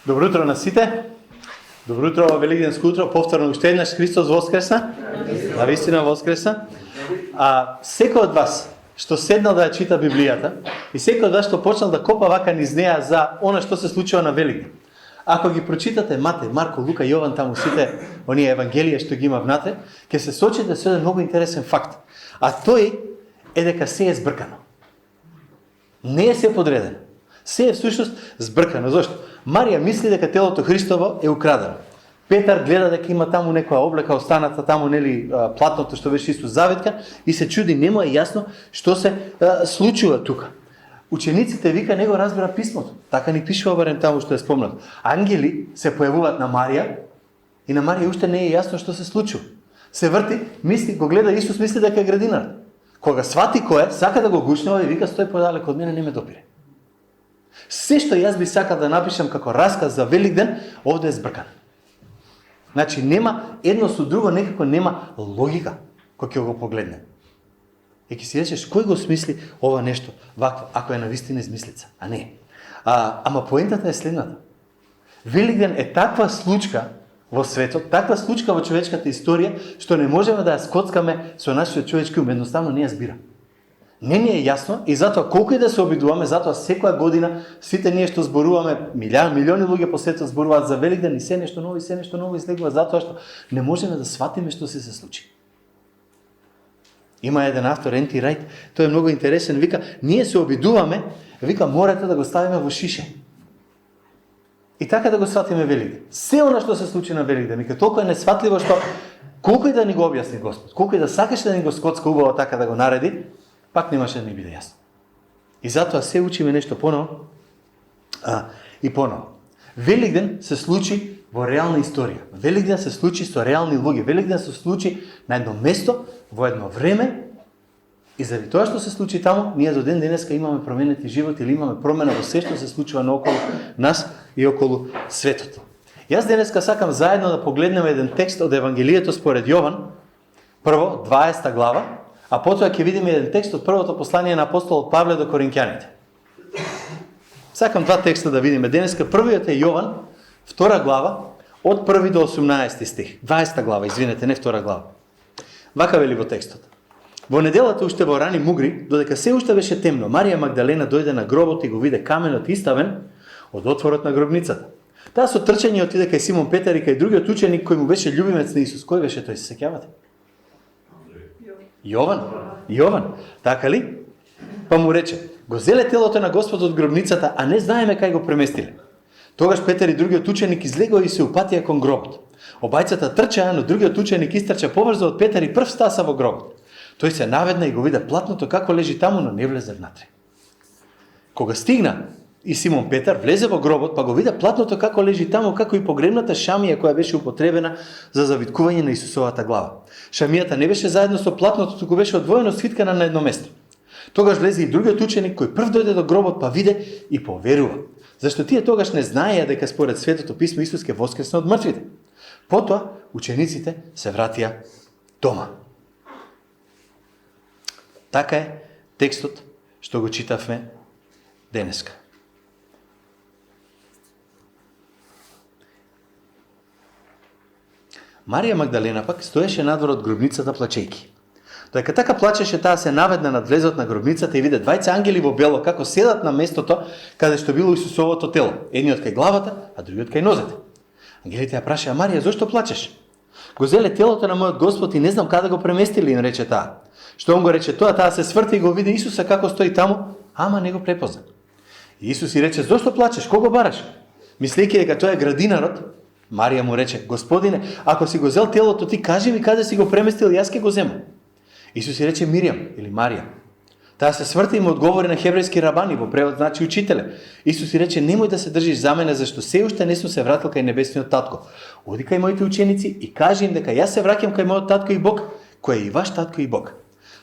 Добро утро на сите. Добро утро во Великденско утро. Повторно уште еднаш Христос воскресна. Да, вистина воскресна. Секој од вас што седнал да ја чита Библијата и секој од вас што почнал да копа вака низ неа за она што се случува на Великден. Ако ги прочитате Матеј, Марко, Лука, Јован, таму сите оние евангелија што ги има внатре, ќе се сочите со еден многу интересен факт. А тој е дека се е збркано. Не е се подредено. Се е всушност збркано. Зошто? Марија мисли дека телото Христово е украдено. Петар гледа дека има таму некоја облека останата, таму нели платното што беше Исус завиткан и се чуди, не му е јасно што се случува тука. Учениците вика не го разбира писмото. Така ни пишува барем таму што е спомнат. Ангели се појавуваат на Марија и на Марија уште не е јасно што се случува. Се врти, мисли, го гледа Исус, мисли дека е градинар. Кога свати кој е, сака да го гушнува и вика стој подалеку од мене, не ме допире. Се што јас би сакал да напишам како расказ за Великден, овде е збркан. Значи нема едно со друго, некако нема логика кој ќе го погледне. И ќе си речеш кој го смисли ова нешто вакво, ако е навистина измислица, а не. Ама поентата е следната. Великден е таква случка во светот, таква случка во човечката историја, што не можеме да ја скоцкаме со нашиот човечки ум, едноставно не ја збира. Не ни е јасно и затоа колку и да се обидуваме, затоа секоја година сите ние што зборуваме, милиони луѓе по светот зборуваат за Великден и се нешто ново излегува затоа што не можеме да сватиме што се случи. Има еден автор, Енти Рајт, тој е многу интересен, вика, ние се обидуваме, вика, морето да го ставиме во шише. И така да го сватиме Великден. Се она што се случи на Великден, вика, толку е несватливо што колку и да ни го објасни Господ, колку и да сакаше да ни го скоцка убаво така да го нареди, пак немаше да ни биде јасно. И затоа се учиме нешто поново и поново. Великден се случи во реална историја. Великден се случи со реални луѓе. Великден се случи на едно место, во едно време, и заради тоа што се случи таму, ние до ден денеска имаме променети живот или имаме промена во се што се случува наоколу нас и околу светот. Јас денеска сакам заедно да погледнеме еден текст од Евангелието според Јован, прво 20 глава, а потоа ќе видиме еден текст од првото послание на апостолот Павле до Коринќаните. Сакам два текста да видиме денеска. Првиот е Јован, 2 глава, од 1 до 18 стих. 20 глава, извинете, не 2 глава. Вака вели во текстот. Во неделата уште во рани мугри, додека се уште беше темно, Марија Магдалена дојде на гробот и го виде каменот иставен од отворот на гробницата. Таа со трчање отиде кај Симон Петар и кај другиот ученик кој му беше љубимец на Исус. Кој беше тој, се сеќавате? Јован, така ли? Па му рече, го зеле телото на Господ од гробницата, а не знаеме кај го преместиле. Тогаш Петар и другиот ученик излегоа и се упатија кон гробот. Обајцата трчаа, но другиот ученик истрча побрзо од Петар и прв стаса во гробот. Тој се наведна и го виде платното како лежи таму, но не влезе внатре. Кога стигна и Симон Петар влезе во гробот, па го виде платното како лежи таму, како и погребната шамија која беше употребена за завиткување на Исусовата глава. Шамијата не беше заедно со платното, туку беше одвоено свиткана на едно место. Тогаш влезе и другиот ученик кој прв дојде до гробот, па виде и поверува. Зашто тие тогаш не знаеја дека според Светото писмо Исус ќе воскресне од мртвите. Потоа учениците се вратија дома. Така е текстот што го читавме денеска. Марија Магдалена пак стоеше надвор од гробницата плачејки. Додека така плачеше, таа се наведна над влезот на гробницата и виде двајца ангели во бело како седат на местото каде што било Исусовото тело, едниот кај главата, а другиот кај нозете. Ангелите ја прашаа: Марија, зошто плачеш? Го зеле телото на мојот Господ и не знам каде го преместили, им рече таа. Што он го рече тоа, таа се сврти и го види Исуса како стои таму, ама не го препозна. И Исус и рече: зошто плачеш? Кого бараш? Мислејќи дека тоа е градинарот, Марија му рече: Господине, ако си го зел телото, ти кажи ми каде си го преместил, јас ќе го земам. Исус и рече: Миријам или Марија. Таа се сврти и му одговори на хеврејски рабани, во превод значи учителе. Исус и рече: немој да се држиш за мене, зашто се уште не сум се вратил кај небесниот татко. Оди кај моите ученици и кажи им дека јас се враќам кај мојот татко и Бог, кој е и ваш татко и Бог.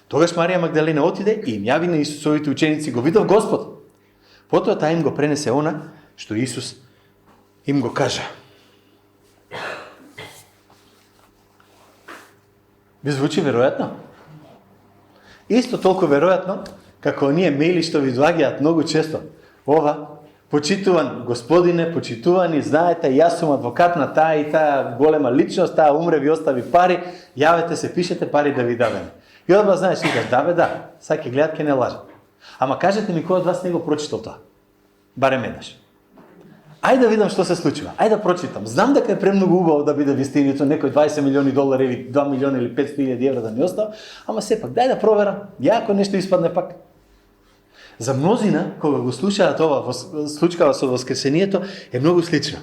Тогаш Марија Магдалена отиде и им јави на Исусовите ученици: го видов Господ. Потоа таа им го пренесе она што Исус им го кажа. Ви звучи веројатно? Исто толку веројатно како оние мејли што ви доаѓаат многу често. Ова почитуван господине, почитувани, знаете, јас сум адвокат на таа и таа голема личност, таа умре, ви остави пари, јавете се, пишете пари да ви дадеме. И одма знаеш, и кажеш, да, сега ќе гледат, ќе не лажат. Ама кажете ми, кој од вас не го прочитал тоа? Барем еднаш. Ајде да видам што се случува. Ајде да прочитам. Знам дека е премногу убаво да биде вистинито, некој 20 милиони долари или 2 милиона или 500.000 евра да ми остава, ама сепак, дај да проверам. Ја ако нешто испадне пак. За мнозина, кога го слушаат ова случкава со воскресението, е многу слично.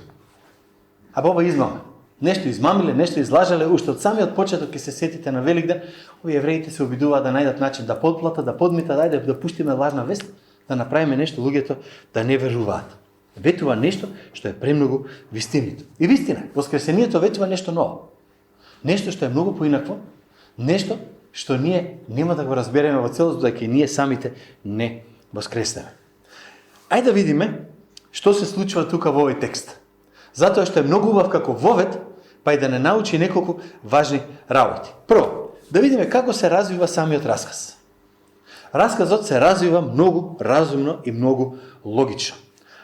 А ова измама. Нешто измамиле, нешто излажале, уште од самиот почеток ќе се сетите на Великден, овие евреите се обидуваат да најдат начин да подплатат, да подмитат, ајде да пуштиме лажна вест, да направиме нешто луѓето да не веруваат. Ветува нешто што е премногу вистинито. И вистина, воскресението ветува нешто ново. Нешто што е многу поинакво, нешто што ние нема да го разбереме во целост, додека ние самите не воскреснеме. Ајде да видиме што се случува тука во овој текст. Затоа што е многу убав како вовед, па и да не научи неколку важни работи. Прво, да видиме како се развива самиот расказ. Расказот се развива многу разумно и многу логично.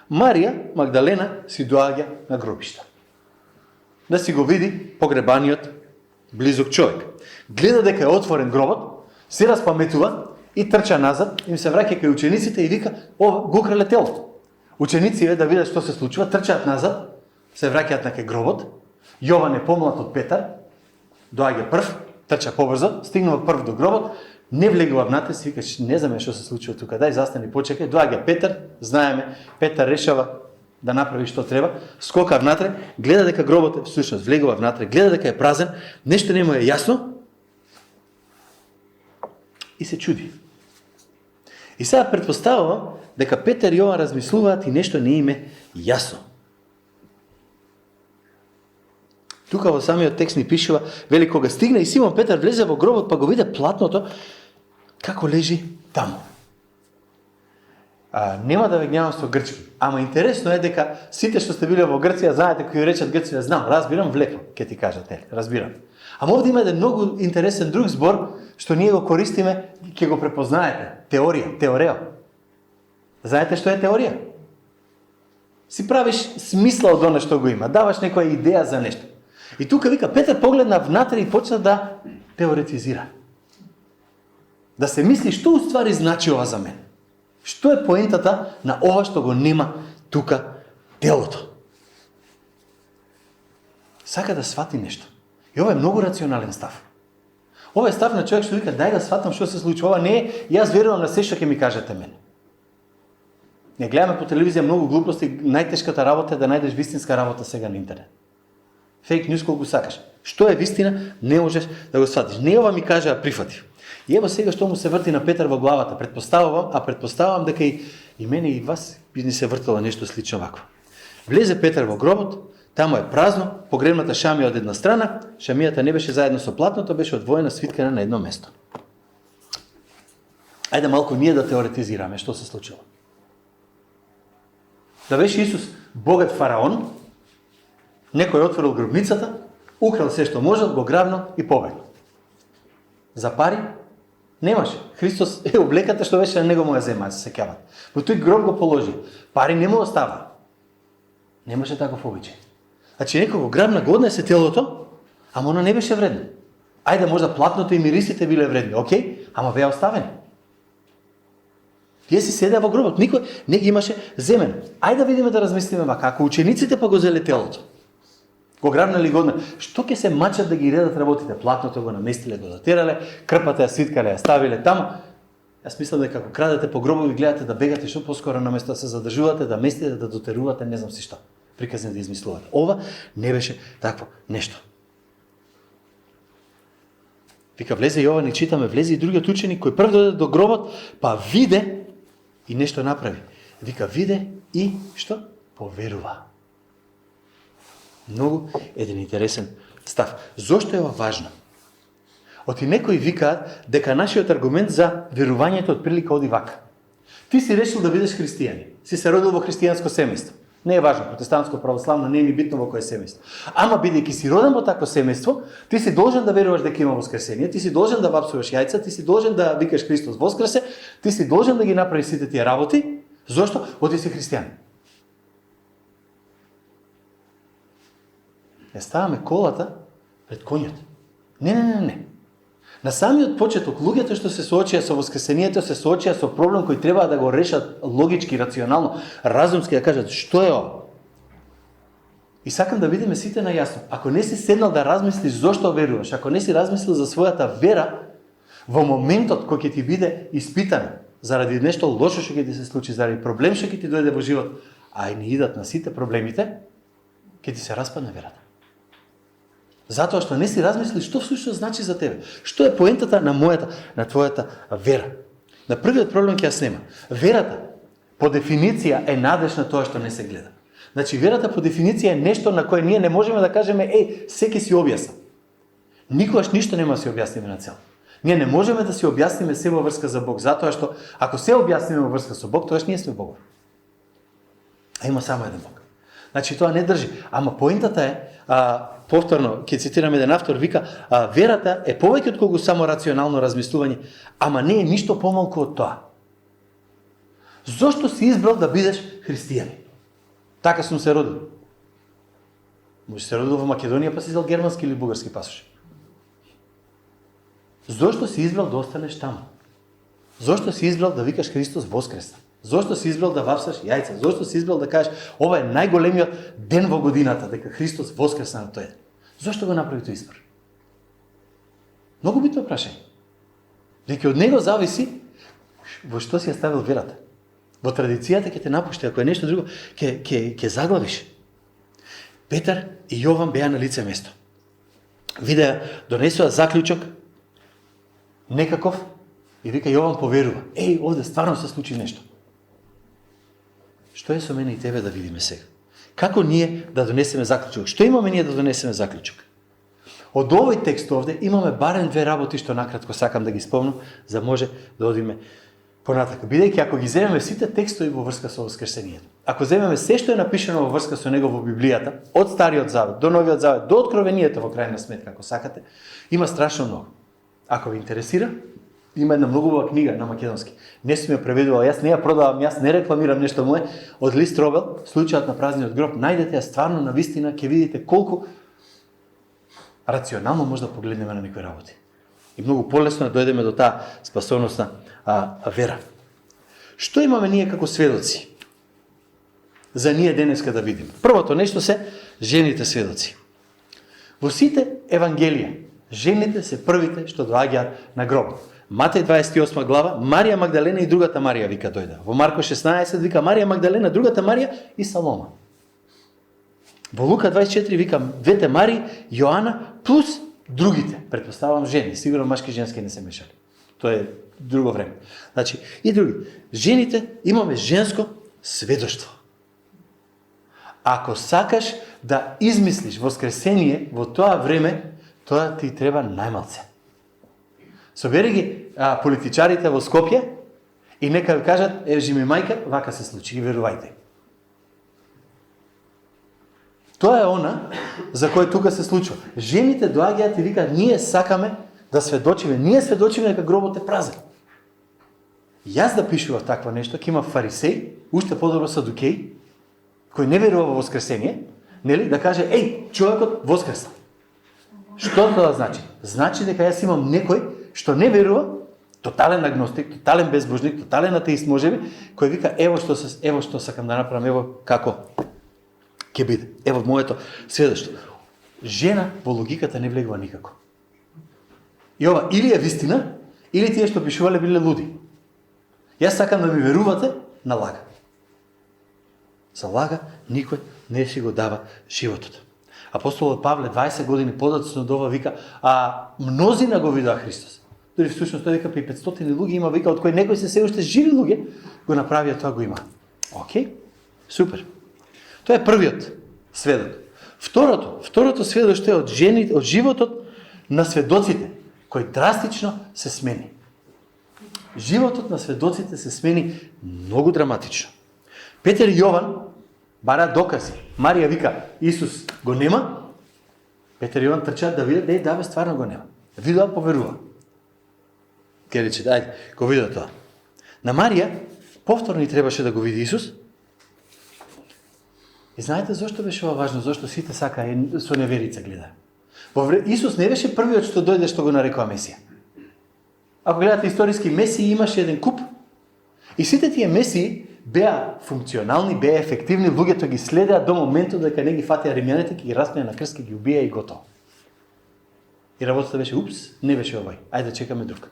Марија Магдалена си доаѓа на гробишта. Да си го види погребаниот близок човек. Гледа дека е отворен гробот, се распаметува и трча назад, им се враќа кај учениците и вика, го украле телото. Учениците да видат што се случува, трчаат назад, се враќаат на кај гробот. Јован е помлад од Петар, доаѓа прв, трча побрзо, стигнува прв до гробот, не влегува внатре, си вика, не знаме што се случува тука, дај застани, почекај, доаѓа Петар, знаеме, Петар решава да направи што треба, скока внатре, гледа дека гробот е всушност влегува внатре, гледа дека е празен, нешто не му е јасно и се чуди. И сега предпоставувам дека Петар и Јован размислуваат и нешто не им е јасно. Тука во самиот текст ни пишува, вели кога стигна и Симон Петар влезе во гробот, па го виде платното како лежи таму. Нема да ве гневам со грчки, ама интересно е дека сите што сте биле во Грција, знаете кои речат Грција, знам, разбирам влеко, ќе ти кажат, разбирам. Ама овде има еден многу интересен друг збор што ние го користиме, ќе го препознаете. Теорија, теорео. Знаете што е теорија? Си правиш смисла од оно што го има, даваш некоја идеја за нешто. И тука вика, Петар погледна внатре и почна да теоретизира. Да се мисли што уствари значи ова за мен. Што е поентата на ова што го нема тука телото. Сака да свати нешто. И ова е многу рационален став. Ова е став на човек што вика, дај да сватам што се случува. Ова не е, јас верувам на се што ќе ми кажете мене. Не гледаме по телевизија многу глупости, најтешката работа е да најдеш вистинска работа сега на интернет. Фейк нюс колку сакаш. Што е вистина, не можеш да го сватиш. Не ова ми кажа, а прифати. И ево сега што му се врти на Петар во главата. Предпоставувам дека и мене и вас би ни се вртало нешто слично вакво. Влезе Петар во гробот, таму е празно, погребната шамија од една страна, шамијата не беше заедно со платното, беше одвоена, свиткана на едно место. Ајде малку ние да теоретизираме што се случило. Да беше Исус богат фараон, некој отворил гробницата, украл се што можел, го грабнал и побегнал. За пари немаше. Христос е облеката што беше на него му ја зема, се сеќават. Во тој гроб го положи. Пари не му остава. Немаше таков обичај. Значи некој го грабна, го однесе телото, ама оно не беше вредно. Ајде можда платното и мирисите биле вредни, окей, ама беа оставени. Тие си седеа во гробот, никој не ги имаше земен. Ајде да видиме да размислиме вака, ако учениците па го зеле телото, го грабнали годна, што ќе се мачат да ги редат работите? Платното го наместиле, го затерале, крпата ја свиткале, ја ставиле таму. Јас мислам дека ако крадете по гробови, гледате да бегате што поскоро на место да се задржувате, да местите, да дотерувате, не знам си што. Приказни да измислувате. Ова не беше такво нешто. Вика, влезе Јован и читаме, влезе и другиот ученик кој прв дојде до гробот, па виде и нешто направи. Вика, виде и што? Поверува. Многу еден интересен став. Зошто е ова важно? Оти некои викаат дека нашиот аргумент за верувањето од прилика оди вака. Ти си решил да бидеш христијанин. Си се родил во христијанско семејство. Не е важно, протестантско, православно, не е ни битно во кое семејство. Ама бидејќи си роден во такво семејство, ти си должен да веруваш дека има воскресение, ти си должен да вапсуваш јајца, ти си должен да викаш Христос воскресе, ти си должен да ги направиш сите тие работи. Зошто? Оти си христијанин. ја ставаме колата пред конјот. Не. На самиот почеток, луѓето што се соочија со воскресението, се соочија со проблем кој треба да го решат логички, рационално, разумски, да кажат што е ова. И сакам да видиме сите најасно. Ако не си седнал да размислиш зошто веруваш, ако не си размислил за својата вера, во моментот кој ќе ти биде испитан заради нешто лошо што ќе ти се случи, заради проблем што ќе ти дојде во живот, а и не идат на сите проблемите, ќе ти се распадне верата. Затоа што не си размисли што всушност значи за тебе. Што е поентата на твојата вера. На првиот проблем ќе ја снема. Верата по дефиниција е надеж на тоа што не се гледа. Значи верата по дефиниција е нешто на кое ние не можеме да кажеме секи си објасна. Никогаш ништо нема да си објасниме на цел. Ние не можеме да си објасниме се во врска за Бог, затоа што ако се објасниме во врска со Бог, тогаш ние сме богови. А има само еден Бог. Значи тоа не држи. Ама поентата е, повторно, ќе цитирам еден автор, вика, верата е повеќе од колку само рационално размислување, ама не е ништо помалку од тоа. Зошто си избрал да бидеш христијанин? Така сум се родил. Може се родил во Македонија, па си взел германски или бугарски пасош. Зошто си избрал да останеш таму? Зошто си избрал да викаш Христос воскресна? Зошто си избрал да вапсаш јајца? Зошто си избрал да кажеш ова е најголемиот ден во годината, дека Христос воскресна на тој ден? Зошто го направи тој избор? Многу битно прашање. Дека од него зависи во што си ја ставил верата. Во традицијата ќе те напушти, ако е нешто друго, ќе заглавиш. Петар и Јован беа на лице место. Видеа, донесува заклучок, некаков, и вика Јован поверува. Овде стварно се случи нешто. Што е со мене и тебе да видиме сега? Како ние да донесеме заклучок? Што имаме ние да донесеме заклучок? Од овој текст овде имаме барем две работи што накратко сакам да ги спомнам, за може да одиме понатака. Бидејќи ако ги земеме сите текстови во врска со воскресението, ако земеме се што е напишано во врска со него во Библијата, од Стариот Завет до Новиот Завет, до Откровението во крајна сметка, ако сакате, има страшно многу. Ако ви интересира, има една многу убава книга на македонски. Не сум ја преведувал, јас не ја продавам, јас не рекламирам нешто мое, од Лист Робел, Случајот на празниот гроб, најдете ја стварно на вистина, ќе видите колку рационално може да погледнеме на некои работи. И многу полесно да дојдеме до таа спасоносна вера. Што имаме ние како сведоци? За ние денеска да видиме. Првото нешто се жените сведоци. Во сите евангелија, жените се првите што доаѓаат на гроб. Матеј 28 глава, Марија Магдалена и другата Марија вика дојде. Во Марко 16 вика Марија Магдалена, другата Марија и Салома. Во Лука 24 вика двете Марии, Јоана плюс другите. Предпоставам жени, сигурно машки и женски не се мешали. Тоа е друго време. Значи, и други. Жените имаме женско сведоштво. Ако сакаш да измислиш воскресение во тоа време, тоа ти треба најмалце. Собери ги политичарите во Скопје и нека ви кажат, жими мајка, вака се случи, и верувајте. Тоа е она за кој тука се случува. Жените доаѓаат и викаат, ние сакаме да сведочиме, ние сведочиме дека гробот е празен. Јас да пишував такво нешто, ќе има фарисеј, уште подобро садукеј, кој не верува во воскресение, нели, да каже, човекот воскресна. Што тоа значи? Значи дека јас имам некој што не верува, тотален агностик, тотален безбожник, тотален атеист можеби, кој вика, ево што сакам да направам, ево како ќе биде. Ево моето сведоштво. Жена во логиката не влегува никако. И ова или е вистина, или тие што пишувале биле луди. Јас сакам да ми верувате на лага. За лага никој не си го дава животот. Апостолот Павле 20 години подоцна од ова вика, мнозина го видоа Христос. Дори всушност тој вика при 500 луѓе има, вика, од кои некои се уште живи луѓе го направија тоа, го има. Океј? Супер. Тоа е првиот сведок. Второто сведоштво е од животот на сведоците, кој драстично се смени. Животот на сведоците се смени многу драматично. Петер и Јован бара докази. Марија вика, Исус го нема. Петер и Јован трчаат да видат, да бе, стварно го нема. Видоа, поверува. Ке рече, ајде, го видоа тоа. На Марија повторно и требаше да го види Исус. И знаете зашто беше ова важно? Зашто сите сака со неверица гледа. Исус не беше првиот што дојде што го нарекува Месија. Ако гледате историски, Месија имаше еден куп. И сите тие Месии беа функционални, беа ефективни, луѓето ги следеа до моментот дека не ги фатеа римјаните, ќе ги распнеа на крст, ќе ги убија и готово. И работата беше, не беше овој, ајде да чекаме друг.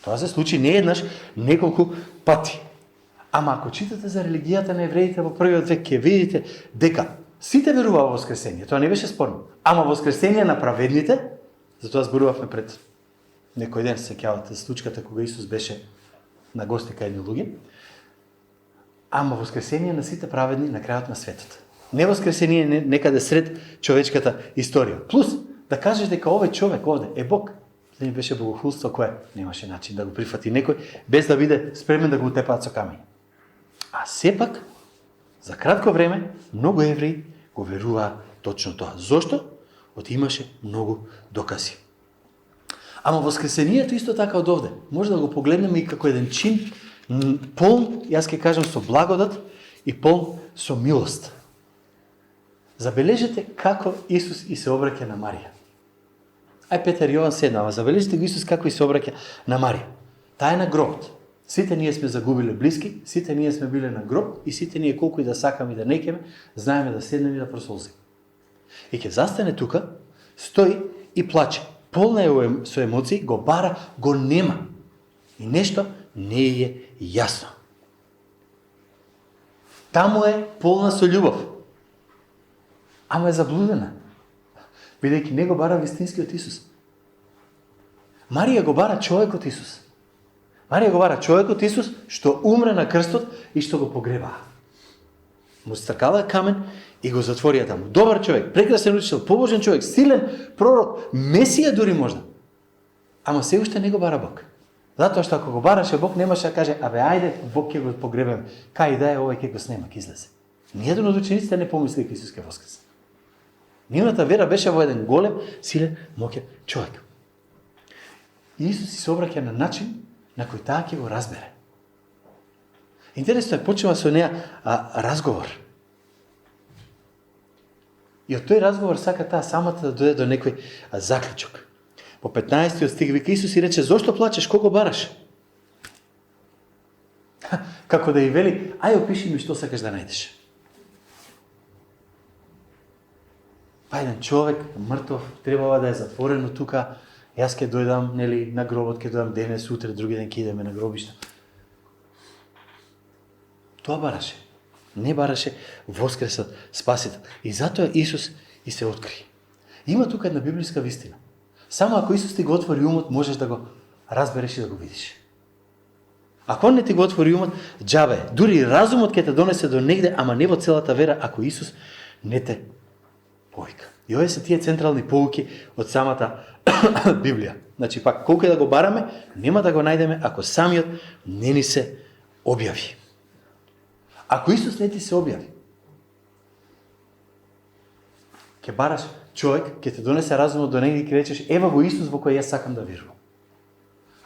Тоа се случи не еднаш, неколку пати. Ама ако читате за религијата на евреите во првиот век, ќе видите дека сите веруваа во воскресение, тоа не беше спорно. Ама воскресение на праведните, затоа зборувавме пред некој ден, се сеќавате случката кога Исус беше на гости кај едни луѓе, ама воскресение на сите праведни на крајот на светот. Не воскресение некаде сред човечката историја. Плюс, да кажеш дека овој човек овде е Бог, да не беше богохулство кое немаше начин да го прифати некој, без да биде спремен да го утепаат со камења. А сепак, за кратко време, многу евреи го веруваа точно тоа. Зошто? Од имаше многу докази. Ама воскресението исто така од овде. Може да го погледнеме и како еден чин полн, јас ќе кажам, со благодат и полн со милост. Забележете како Исус и се обраќа на Марија. Петар Јован седнава, забележите го Исус како и се обраќа на Марија. Таа е на гробот. Сите ние сме загубиле блиски, сите ние сме биле на гроб и сите ние колку и да сакаме и да некеме, знаеме да седнеме и да просолзиме. И ќе застане тука, стои и плаче. Полна е со емоции, го бара, го нема. И нешто не е јасно. Таму е полна со љубов. Ама е заблудена. Бидејќи не го бара вистинскиот Исус. Марија го бара човекот Исус. Марија го бара човекот Исус што умре на крстот и што го погребаа. Му стркала камен и го затворија таму. Добар човек, прекрасен учител, побожен човек, силен пророк, Месија дури можда. Ама се уште не го бара Бог. Затоа што ако го бараше Бог, немаше да каже, ајде, Бог ќе го погребем. Кај да е овој ќе го снема, ќе излезе. Ниједен од учениците не помисли дека Исус ќе воскресе. Нивната вера беше во еден голем, силен, моќен човек. И Исус се обраќа на начин на кој таа ќе го разбере. Интересно е, почнува со неа разговор. И од тој разговор сака таа самата да дојде до некој заклучок. По 15 стих вика Исус и рече, зошто плачеш, кого бараш? Како да ја вели, ај опиши ми што сакаш да најдеш. Еден човек, мртов, требава да е затворено тука, јас ќе дојдам, нели, на гробот, ќе дојдам денес, утре, други ден ќе идеме на гробишта. Тоа бараше. Не бараше воскресот Спасител. И затоа Исус и се откри. Има тука една библиска вистина. Само ако Исус ти го отвори умот, можеш да го разбереш и да го видиш. Ако не ти го отвори умот, џабе. Дури разумот ќе те донесе до негде, ама не во целата вера, ако Исус не те повика. И овие се тие централни поуки од самата Библија. Значи, пак, колку да го бараме, нема да го најдеме ако самиот не ни се објави. Ако Исус не ти се објави, ќе бараш човек, ќе те донесе разумот до негде и ќе речеш, ева во Исус во кој јас сакам да верувам.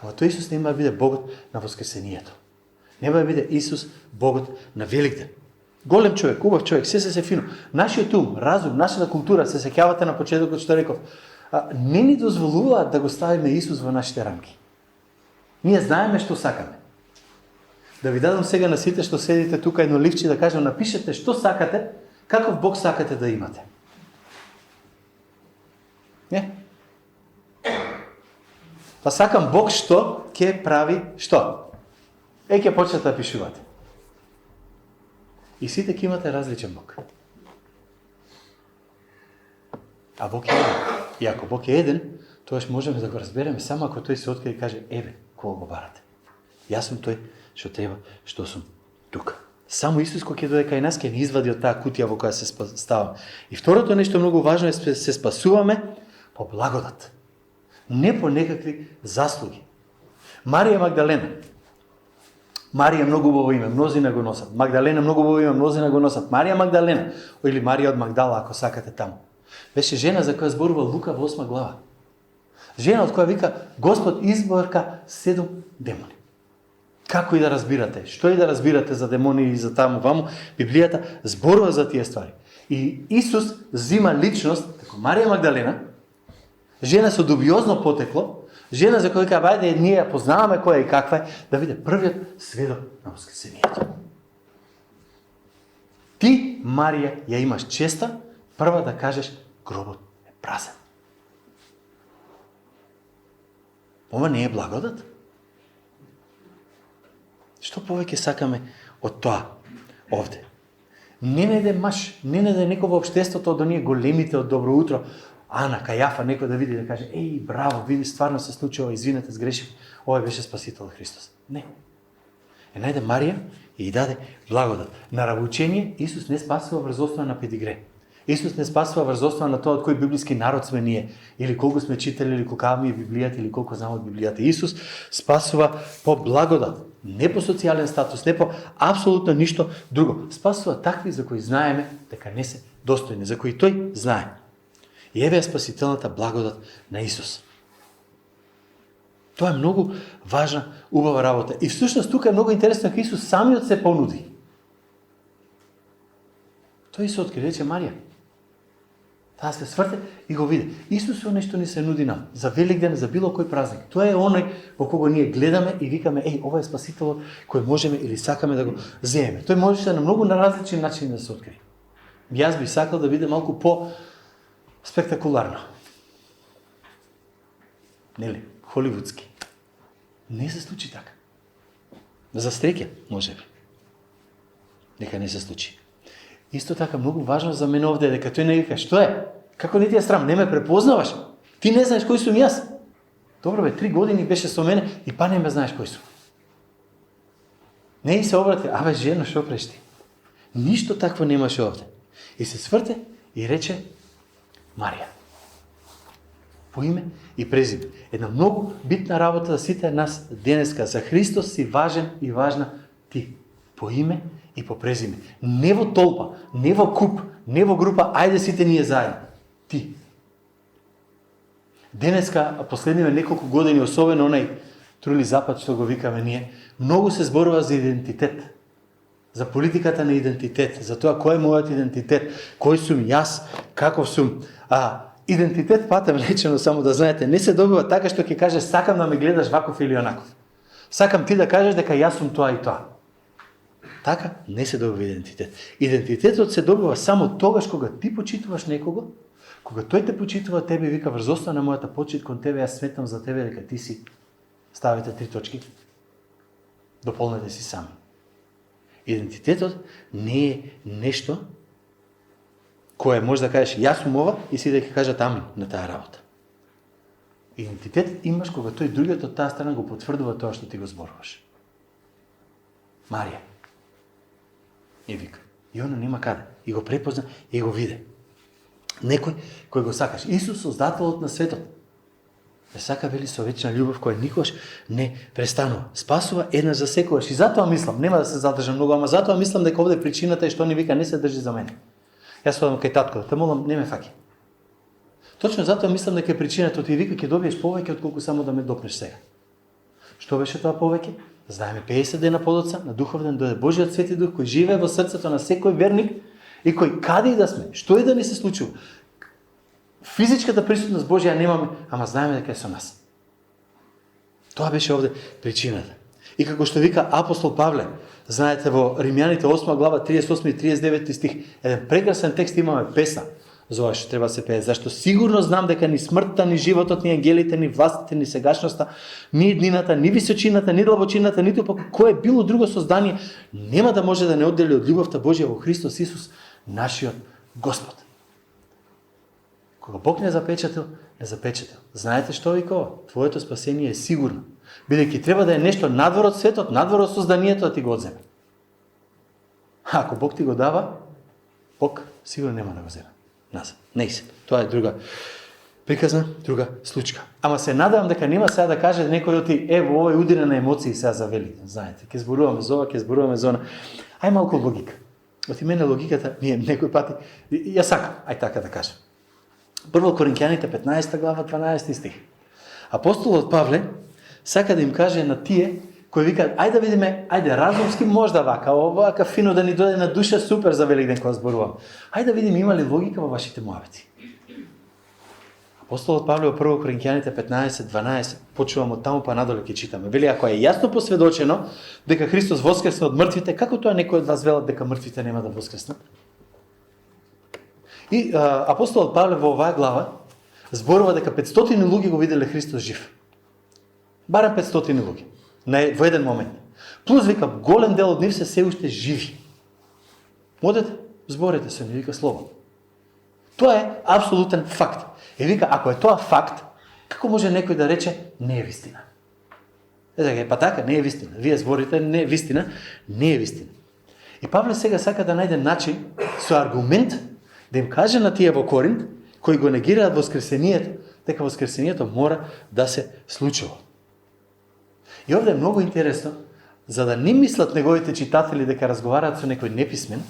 Ама тој Исус нема да биде Богот на воскресението. Нема да биде Исус Богот на Великден. Голем човек, убав човек, се фино. Нашиот ум, разум, нашата култура, се сеќавате на почетокот што реков, не ни дозволуваат да го ставиме Исус во нашите рамки. Ние знаеме што сакаме. Да ви дадам сега на сите што седите тука едно ливче да кажам, напишете што сакате, каков Бог сакате да имате. Не? Па сакам Бог што ќе прави што? Ќе почнете да пишувате. И сите ќе имате различен Бог. А Бог е еден. И ако Бог е еден, тоаш можеме да го разбереме само ако тој се открие и каже, еве, кого го барате. Јас сум тој што треба, што сум тука. Само Исус кој ќе дојде кај нас, ќе ни извади од таа кутија во која се ставаме. И второто нешто многу важно е се спасуваме по благодат. Не по некакви заслуги. Марија Магдалена. Марија многу убаво име, мнозина го носат. Магдалена многу убаво име, мнозина го носат. Марија Магдалена, или Марија од Магдала, ако сакате таму. Беше жена за која зборува Лука во 8 глава. Жена од која вика Господ изборка 7 демони. Како и да разбирате, што и да разбирате за демони и за таму ваму, Библијата зборува за тие ствари. И Исус зима личност, како Марија Магдалена, жена со дубиозно потекло, жена за која бајде ние ја познаваме која и каква е, да биде првиот сведок на воскресението. Ти, Марија, ја имаш честа, прва да кажеш, гробот е празен. Ова не е благодат? Што повеќе сакаме од тоа овде? Не најде маж, не најде некој во општеството од оние големите од Добро утро, Ана, Кајафа, некој да види да каже, еј, браво, види, стварно се случува, извинете, сгрешив, ова беше Спасител Христос. Не. Е најде Марија и даде благодат. На равучение Исус не спасува врз основа на педигре. Исус не спасува врз основа на тоа од кој библиски народ сме ние, или колку сме читали, или колка ми е Библијата, или колку знамо од Библијата. Исус спасува по благодат, не по социјален статус, не по апсолутно ништо друго. Спасува такви за кои знаеме дека не се достојни, за кои тој знае. И еве е спасителната благодат на Исус. Тоа е многу важна, убава работа. И всушност тука е многу интересно дека Исус самиот се понуди. Тој се откри, рече Марија. Таа се сврте и го види. Исус е нешто ни се нуди нам. За Великден, за било кој празник. Тоа е оној во кого ние гледаме и викаме, еј, ова е Спасителот кој можеме или сакаме да го земеме. Тој можеше на многу на различни начини да се откри. Јас би сакал да биде малку по спектакуларно. Нели? Холивудски. Не се случи така. За среќа, може би. Нека не се случи. Исто така, многу важно за мене овде е дека тој не вика, што е? Како не ти е срам? Не ме препознаваш? Ти не знаеш кој сум јас? Добро бе, 3 години беше со мене и па не ме знаеш кој сум. Не и се обрати, абе жено, шо преш ти? Ништо такво немаше овде. И се сврте и рече Марија. По име и презиме. Една многу битна работа за сите нас денеска. За Христос си важен и важна ти. По име и по презиме. Не во толпа, не во куп, не во група, ајде сите ние заедно. Ти. Денеска, последниве неколку години, особено онај трули запад, што го викаме ние, многу се зборува за идентитет. За политиката на идентитет, за тоа кој е мојот идентитет, кој сум јас, каков сум. Идентитет, патем речено, само да знаете, не се добива така што ќе кажеш сакам да ме гледаш ваков или онаков. Сакам ти да кажеш дека јас сум тоа и тоа. Така не се добива идентитет. Идентитетот се добива само тогаш кога ти почитуваш некого, кога тој те почитува тебе и вика врз основа на мојата почит кон тебе, јас сметам за тебе дека ти си, ставите 3 точки, дополнете си сами. Идентитетот не е нешто кое може да кажеш јас сум ова и си да ќе кажат амин на таа работа. Идентитет имаш кога тој другиот од таа страна го потврдува тоа што ти го зборуваш. Марија. И вика. И она нема каде. И го препозна и го виде. Некој кој го сакаш. Исус, создателот на светот. Ве сака, вели, со вечна љубов која никош не престанува. Спасува еднаш за секогаш. И затоа мислам, нема да се задржам многу, ама затоа мислам дека овде причината е што ни вика не се држи за мене. Јас одам кај татко, те молам, не ме фаќи. Точно затоа мислам дека е причината ти вика ќе добиеш повеќе отколку само да ме допнеш сега. Што беше тоа повеќе? Знаеме 50 дена подоцна на духовен дојде Божиот Свети Дух кој живее во срцето на секој верник и кој каде и да сме, што и да ни се случува. Физичката присутност Божја немаме, ама знаеме дека е со нас. Тоа беше овде причината. И како што вика апостол Павле, знаете во Римјаните 8 глава 38 и 39 стих, еден прекрасен текст, имаме песна за ова што треба да се пее. Зашто сигурно знам дека ни смртта, ни животот, ни ангелите, ни властите, ни сегашноста, ни иднината, ни височината, ни длабочината, ниту пак кое било друго создание нема да може да не оддели од љубовта Божја во Христос Исус, нашиот Господ. Кога Бог не запечатил, не запечатил. Знаете што вика ова? Твоето спасение е сигурно. Бидејќи треба да е нешто надвор од светот, надвор од созданието да ти го одземе. Ако Бог ти го дава, Бог сигурно нема да го земе назад. Не се. Тоа е друга приказна, друга случка. Ама се надевам дека нема сега да каже некој оти, ево, ова е удира на емоции сега за Великден. Знаете, ќе зборуваме за ова, ќе зборуваме за она. Ај малку логика. Оти мене логиката, ние некој пати, ја сакам, ај така да кажем. Прво Коринќаните 15 глава 12 стих. Апостолот Павле сака да им каже на тие кои викаат, ајде да видиме, ајде разумски можда вака, овака фино да ни дојде на душа, супер за Великден кога зборувам. Ајде да видиме има ли логика во вашите муабети. Апостолот Павле во 1 Коринќаните 15:12, почувам од таму па надоле ќе читаме. Вели, ако е јасно посведочено дека Христос воскресна од мртвите, како тоа некој од вас велат дека мртвите нема да воскреснат? И апостолот Павле во оваа глава зборува дека 500 луѓе го виделе Христос жив. Барем 500 луѓе. Во еден момент. Плюс вика, голем дел од нив се уште живи. Модете, зборете се, вика слободно. Тоа е апсолутен факт. И вика, ако е тоа факт, како може некој да рече не е вистина? Па така, не е вистина. Вие зборите не е вистина, не е вистина. И Павле сега сака да најде начин со аргумент да им каже на тие во Коринт, кои го негираат воскресението, дека воскресението мора да се случува. И овде е многу интересно, за да не мислат неговите читатели дека разговараат со некој неписмен,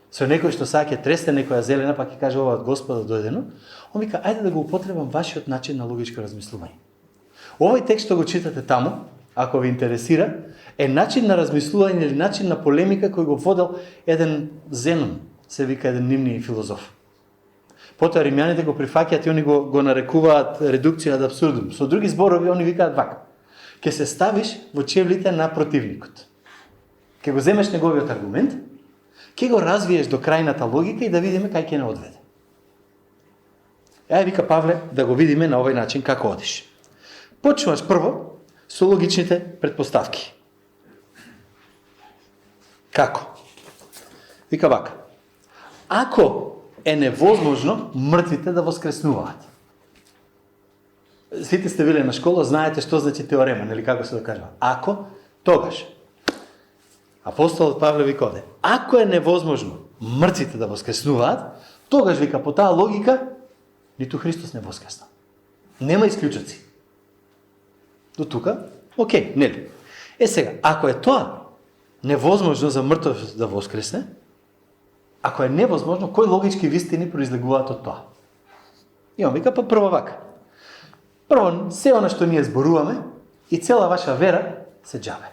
со некој што сега ќе тресне некоја зелена, па ќе каже ова од Господа дојдено, он вика, ајде да го употребам вашиот начин на логичко размислување. Овој текст што го читате таму, ако ви интересира, е начин на размислување или начин на полемика кој го водел еден Зенон, се вика еден нимни филозоф. Потоа римјаните го прифаќаат и они го нарекуваат редукција ad absurdum. Со други зборови они викаат вака: ќе се ставиш во чевлите на противникот. Ќе го земеш неговиот аргумент, ќе го развиеш до крајната логика и да видиме кај ќе не одведе. Вика Павле да го видиме на овој начин како одиш. Почнуваш прво со логичните претпоставки. Како? Вика вака: ако е невозможно мртвите да воскреснуваат. Сите сте били на школа, знаете што значи теорема, нели како се докажува. Ако, тогаш. Апостолот Павле вика оде: ако е невозможно мртвите да воскреснуваат, тогаш вика по таа логика ниту Христос не воскресна. Нема исклучоци. До тука, окей, нели? Сега, ако е тоа невозможно за мртов да воскресне, ако е невозможно, кои логички вистини произлегуваат од тоа? И он вика, па прво вака. Прво, се она што ние зборуваме и цела ваша вера се џабе.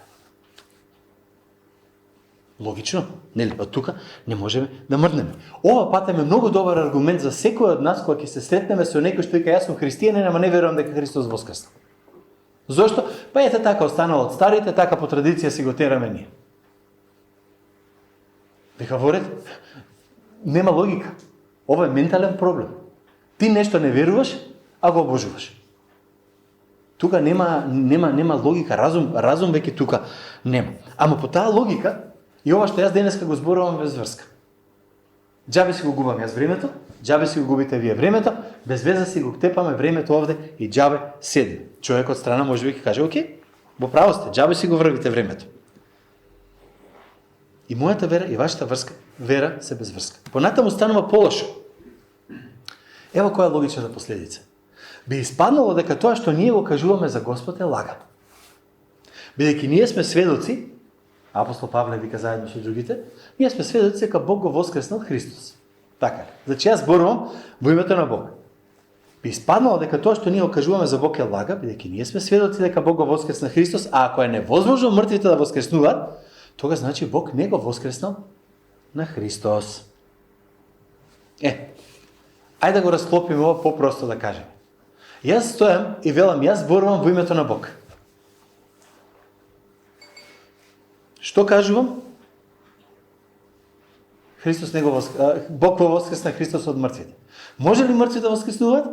Логично, нели? Па тука не можеме да мрднеме. Ова пат е многу добар аргумент за секој од нас кога ќе се сретнеме со некој што вика јас сум христијанин, ама не верувам дека Христос воскресна. Зошто? Па ете така останало од старите, така по традиција си го тераме ние. Вика воред, нема логика. Ова е ментален проблем. Ти нешто не веруваш, а го обожуваш. Тука нема логика, разум веќе тука нема. Ама по таа логика, и ова што јас денеска го зборувам без врска. Џабе си го губам јас времето, џабе си го губите вие времето, без веза си го тепаме времето овде и џабе седи. Човек од страна може би ќе каже, окей, во право сте, џабе си го врвите времето. И мојата вера и вашата вера се без врска. Понатаму станува полошо. Ево која е логичната последица. Би испаднало дека тоа што ние го кажуваме за Господ е лага. Бидејќи ние сме сведоци, апостол Павле вика заедно со другите, ние сме сведоци дека Бог го воскреснал Христос. Така. Значи јас зборувам во името на Бог. Би испаднало дека тоа што ние го кажуваме за Бог е лага, бидејќи ние сме сведоци дека Бог го воскресна Христос, а ако е невозможно мртвите да воскреснуваат, тога значи Бог не го воскреснал на Христос. Ајде да го расклопиме ова попросто да кажеме. Јас стојам и велам, јас зборувам во името на Бог. Што кажувам? Бог го воскресна Христос од мртвите. Може ли мртвите да воскреснуваат?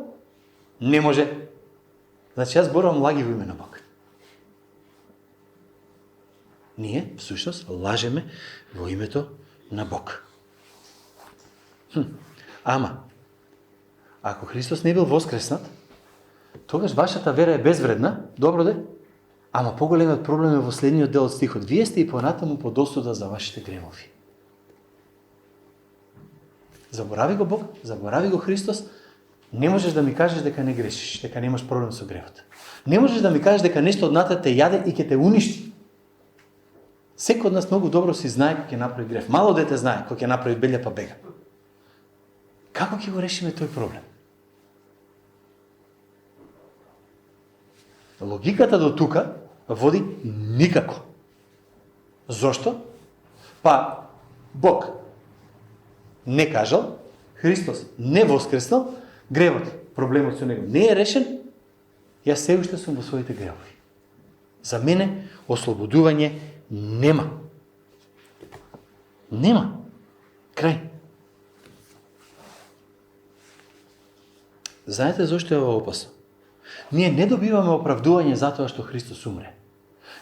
Не може. Значи јас зборувам лаги во име на Бог. Ние, всушност, лажеме во името на Бог. Ама, ако Христос не бил воскреснат, тогаш вашата вера е безвредна, добро де, ама поголемиот проблем е во следниот дел од стихот. Вие сте и понатаму под осуда за вашите гревови. Заборави го Бог, заборави го Христос, не можеш да ми кажеш дека не грешиш, дека немаш проблем со гревот. Не можеш да ми кажеш дека нешто однатре те јаде и ќе те уништи. Секој од нас многу добро си знае кога ќе направи грев. Мало дете знае кога ќе направи белја па бега. Како ќе го решиме тој проблем? Логиката до тука води никако. Зошто? Па Бог не кажал, Христос не воскреснал, гревот, проблемот со него не е решен, јас се уште сум во своите гревови. За мене ослободување нема. Нема. Крај. Знаете зашто е ова опасно? Ние не добиваме оправдување затоа што Христос умре.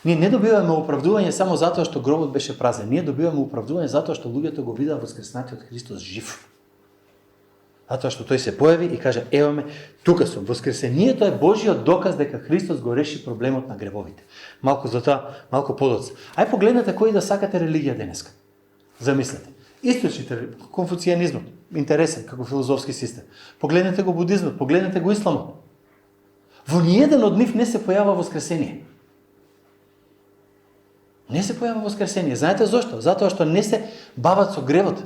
Ние не добиваме оправдување само затоа што гробот беше празен. Ние добиваме оправдување затоа што луѓето го видаа воскреснатиот Христос жив. Затоа што тој се појави и каже, ево ме, тука сум. Воскресението е Божиот доказ дека Христос го реши проблемот на гревовите. Малку за тоа, малку подоцна. Ај погледнете кој да сакате религија денеска. Замислете. Источните, конфуцијанизмот, интересен како филозофски систем. Погледнете го будизмот, погледнете го исламот. Во ниеден од нив не се појава воскресение. Не се појава воскресение. Знаете зошто? Затоа што не се бават со гревот.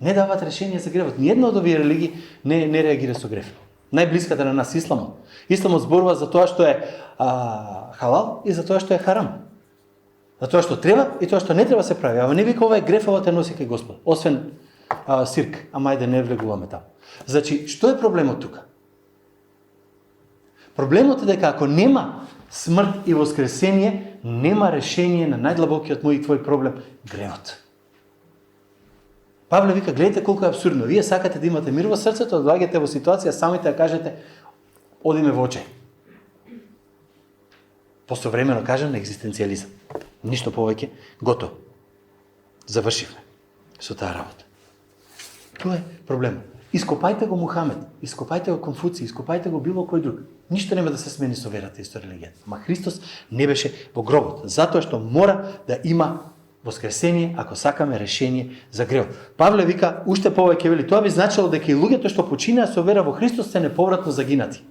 Не дават решение за гревот. Ниедна од овие религии не реагира со грев. Најблиската на нас исламот. Исламот зборува за тоа што е халал и за тоа што е харам. За тоа што треба и тоа што не треба се прави. Ама не вика ова е греф, ова те носи кај Господ. Освен сирк. Ама ајде не влегуваме таму. Значи, што е проблемот тука? Проблемот е дека ако нема смрт и воскресение, нема решение на најдлабокиот мој и твој проблем, гревот. Павле вика, гледайте колку е абсурдно. Вие сакате да имате мир во срцето, доаѓате во ситуација, самите да кажете, одиме во очај. Постовремено кажем на екзистенцијализам. Ништо повеќе, готово. Завршивме со таа работа. Тоа е проблемот. Ископајте го Мухамед, ископајте го Конфуци, ископајте го било кој друг. Ништо нема да се смени со верата и со религијата. Ама Христос не беше во гробот, затоа што мора да има воскресение ако сакаме решение за гревот. Павле вика, уште повеќе вели, тоа би значило дека и луѓето што починаа со вера во Христос се неповратно загинати.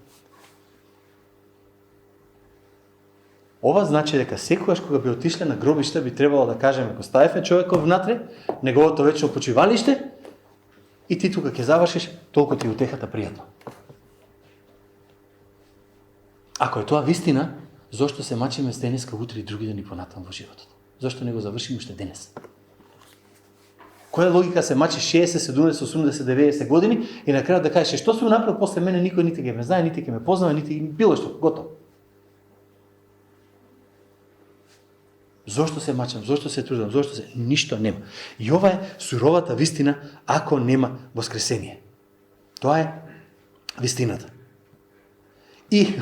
Ова значи дека секогаш кога би отишле на гробиште би требало да кажеме, ако ставиме човеков внатре, неговото вечно почивалиште, и ти тука ќе завршиш, толку ти утехата пријатно. Ако е тоа вистина, зошто се мачиме с денеска, утре и други дни понатам во животот? Зошто не го завршиме уште денес? Која логика се мачи 60, 70, 80, 90 години и на крајот да кажеш што сум направил после мене, никој нити ќе ме знае, нити ќе ме познава, нити било што, готово. Зошто се мачам, зошто се трудам, зошто се... Ништо нема. И ова е суровата вистина ако нема воскресение. Тоа е вистината. И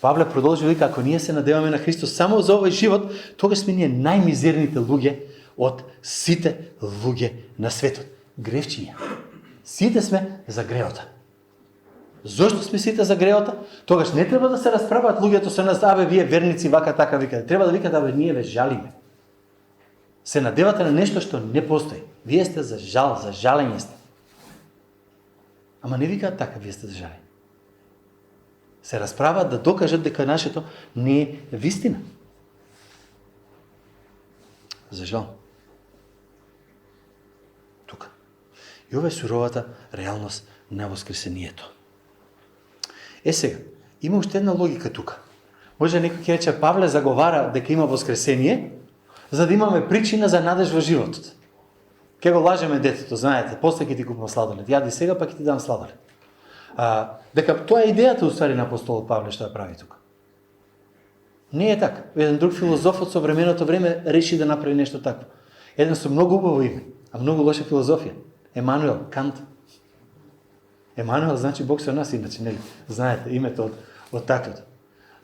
Павле продолжи вика, ако ние се надеваме на Христос само за овој живот, тогаш сме ние најмизерните луѓе од сите луѓе на светот. Гревчиња. Сите сме за гревота. Зошто сме сите за гревота? Тогаш не треба да се расправаат луѓето со нас, абе вие верници вака така викате. Треба да викате, абе ние ве жалиме. Се надевате на нешто што не постои. Вие сте за жал, за жалење сте. Ама не викаат така, вие сте за жалење. Се расправаат да докажат дека нашето не е вистина. За жал. Тука. И ова е суровата реалност на воскресението. Е сега, има уште една логика тука. Може некој ќе рече, Павле заговара дека има воскресение, за да имаме причина за надеж во животот. Ке го лажеме детето, знаете, после ќе ти купам сладолед. Јади сега, па ќе ти дам сладолед. Дека тоа е идејата уствари на апостолот Павле што ја прави тука. Не е така. Еден друг филозоф од современото време реши да направи нешто такво. Еден со многу убаво име, а многу лоша филозофија. Емануел Кант. Емануел значи Бог со нас, иначе, нели? Знаете, името од таквото.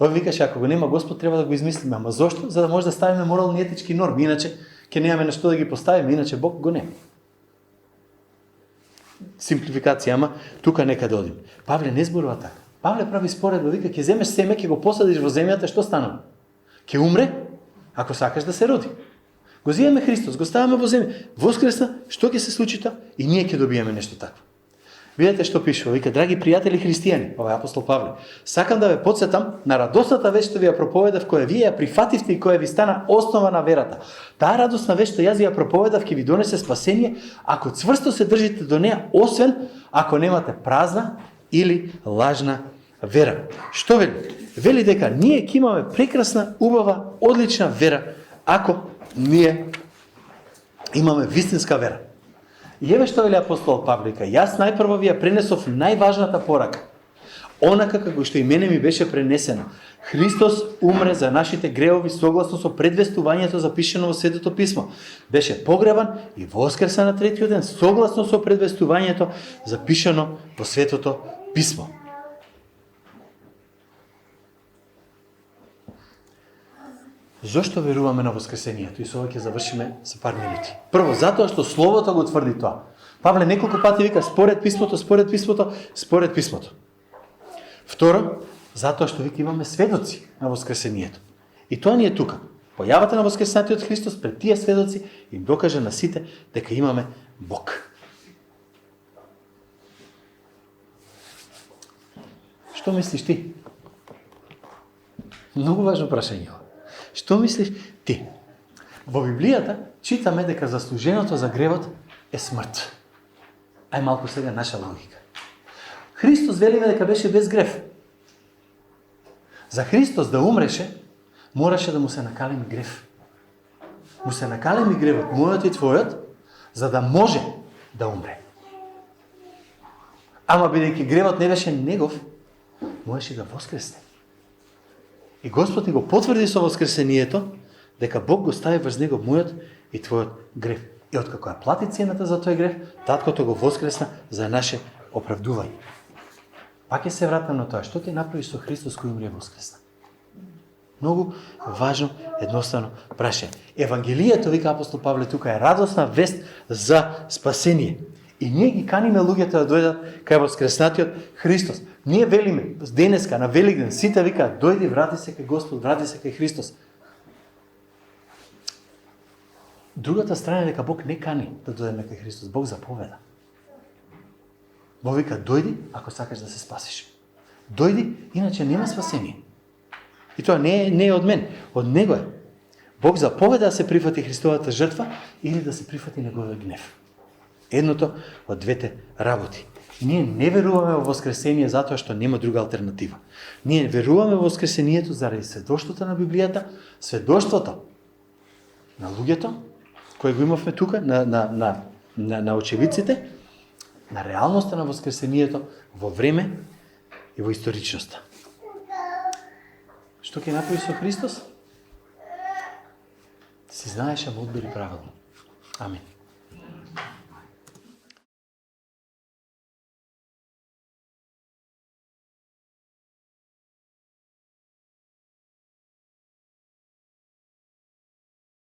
Ој викаше, ако го нема Господ, треба да го измислиме. Ама зошто? За да може да ставиме морални и етички норми. Иначе, ќе немаме на што да ги поставиме, иначе Бог го нема. Симплификација, ама тука нека да одим. Павле не зборува така. Павле прави споредба, вика, ќе земеш семе, ќе го посадиш во земјата, што станува? Ќе умре, ако сакаш да се роди. Го зиеме Христос, го ставаме во земја. Воскресна, што ќе се случи тоа? И ние ќе добиеме нешто такво. Видете што пишува, вика, драги пријатели христијани, ова е апостол Павле, сакам да ве потсетам на радосната вест што ви ја проповедав, која вие ја прифативте и која ви стана основа на верата. Таа радосна вест што јас ја проповедав ќе ви донесе спасение, ако цврсто се држите до неа, освен ако немате празна или лажна вера. Што вели? Вели дека ние ќе имаме прекрасна, убава, одлична вера, ако ние имаме вистинска вера. И еве што вели апостол Павле, јас најпрво ви ја пренесов најважната порака. Онака како што и мене ми беше пренесено. Христос умре за нашите гревови согласно со предвестувањето запишено во Светото писмо. Беше погребан и воскреса на третиот ден согласно со предвестувањето запишено во Светото писмо. Зошто веруваме на воскресението? И со ова ќе завршиме за пар минути. Прво, затоа што Словото го тврди тоа. Павле неколку пати вика според писмото, според писмото, според писмото. Второ, затоа што вика имаме сведоци на воскресението. И тоа ни е тука. Појавата на воскреснатиот Христос пред тие сведоци им докаже на сите дека имаме Бог. Што мислиш ти? Многу важно прашање. Што мислиш ти? Во Библијата читаме дека заслуженото за гревот е смрт. Ај малку сега наша логика. Христос велиме дека беше без грев. За Христос да умреше, мораше да му се накалеми грев. Му се накалеми гревот, мојот и твојот, за да може да умре. Ама бидејќи гревот не беше негов, можеше да воскресне. И Господ ни го потврди со воскресението, дека Бог го стави врз него мојот и твојот грев. И откако ја плати цената за тој грев, таткото го воскресна за наше оправдување. Пак ќе се вратам на тоа, што ќе направи со Христос кој умре воскресна? Многу важно, едноставно прашање. Евангелието, вика апостол Павле, тука е радосна вест за спасение. И ние ги каниме луѓето да дојдат кај воскреснатиот Христос. Ние велиме, денеска, на Великден, сите вика, дојди, врати се кај Господ, врати се кај Христос. Другата страна е дека Бог не кани да дојдеме кај Христос, Бог заповеда. Бог вика, дојди, ако сакаш да се спасиш. Дојди, иначе нема спасение. И тоа не е од мен, од Него е. Бог заповеда да се прифати Христовата жртва или да се прифати Неговиот гнев. Едното од двете работи. Ние не веруваме во воскресение затоа што нема друга алтернатива. Ние веруваме во воскресението заради сведоштвото на Библијата, сведоштвото на луѓето, кои го имавме тука, на очевидците, на реалноста на воскресението во време и во историчноста. Што ќе направи со Христос? Си знаеш, ама одбери правилно. Амин.